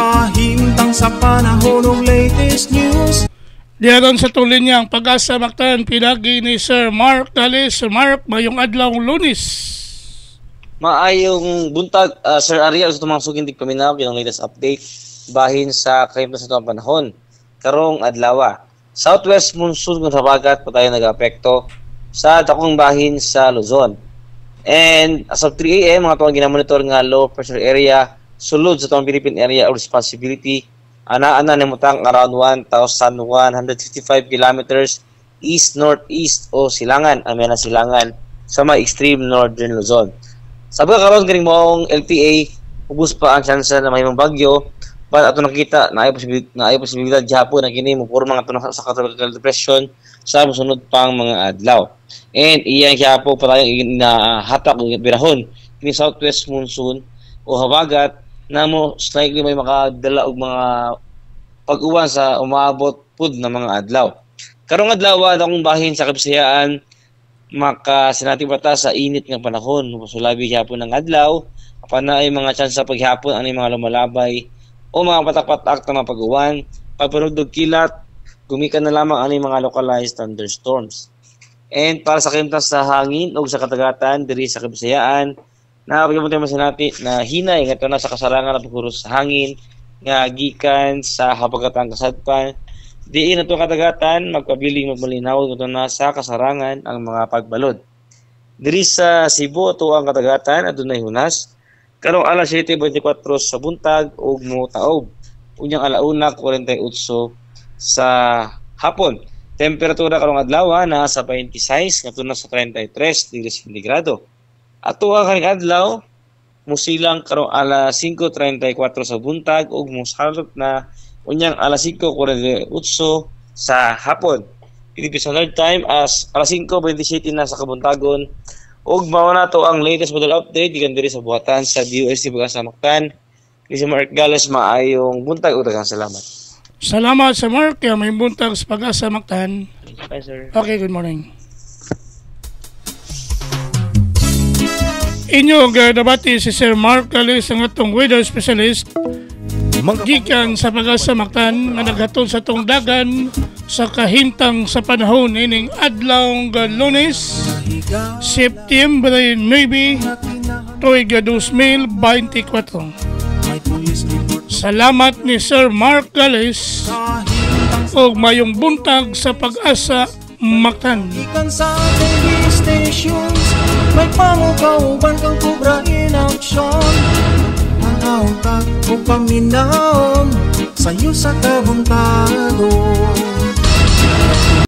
kahintang sa panahon ng latest news. Diyaron sa tuloy niya ang Pag-asa Mactan, pinagi ni Sir Mark Gales. Sir Mark, mayong adlaw Lunes. Maayong buntag, Sir Ariel, sa tumang sugin paminaw, yung latest update bahin sa kahimtang sa itong panahon. Karong adlaw, southwest monsoon kung sa bagat pa tayo nag-apekto sa dakong bahin sa Luzon. And as of 3 a.m., mga tuwang ginamonitor nga low pressure area sulod sa tuwang Philippine Area of Responsibility. Ana-ana nimutang around 1,155 kilometers east-northeast o silangan, amena silangan sa mga extreme northern Luzon. Sabi ka karon ganing moong LPA, ubos pa ang tsansa na may bagyo. But ato nakita na ay posibilidad gihapon na kini mopurma nga ato sa tropical depression sa mosunod pang mga adlaw. And iyang gihapon pa tayo hatak ng birahon kini southwest monsoon o habagat na mo likely may makadala og mga pag-uwan sa umaabot pud na mga adlaw. Karong adlaw akong bahin sa Kabisayaan makasinati bata sa init nga panahon. Sulabi gihapon ng adlaw, apan na ay mga chance sa paghapon ani mga lumalabay o mga patak-patak na mga pag-uwan, pagpanugdog kilat, gumikan na lamang ani mga localized thunderstorms. And para sa kahimtang sa hangin o sa katagatan diri sa Kabisayaan, napagyamunti man sinati na hinay nga na sa kasarangan na pagkuros sa hangin nga gikan sa habagatang kasadpan. Diin na ito katagatan, magpabiling magmalinaw ito na sa kasarangan ang mga pagbalod. Diri sa Cebu, ito ang katagatan at dunay hunas. Karong alas 7:24 sa buntag ug motaob. Unyang alauna 48 sa hapon. Temperatura karong adlaw nasa 26 ngadto na sa 33 degrees Centigrado. Ato ang kaning adlaw musilang karong alas 5:34 sa buntag ug mosalot na unyang alas 5:48 sa hapon. Philippine Standard Time as alas 5:27 na sa kabuntagon. Ug mao na to ang latest weather update gikan diri sa buhatan sa DOST Pag-asa Mactan. Si Mark Gales, maayong buntag ug daghang salamat. Salamat sa Mark, kaya may buntag sa Pag-asa Mactan. Bye, sir. Okay, good morning. Inyo nabati si Sir Mark Gales, ang atong weather specialist. Gikan sa Pag-asa Mactan nga naghatod sa tong dagan sa kahintang sa panahon ining adlaw nga Lunes, September 9, tuig 2024. Salamat ni Sir Mark Gales o mayong buntag sa Pag-asa Mactan. Ikan sa TV stations, may pangukauban kang kubra in action. Ang autak o paminaon sa'yo sa kabuntagon.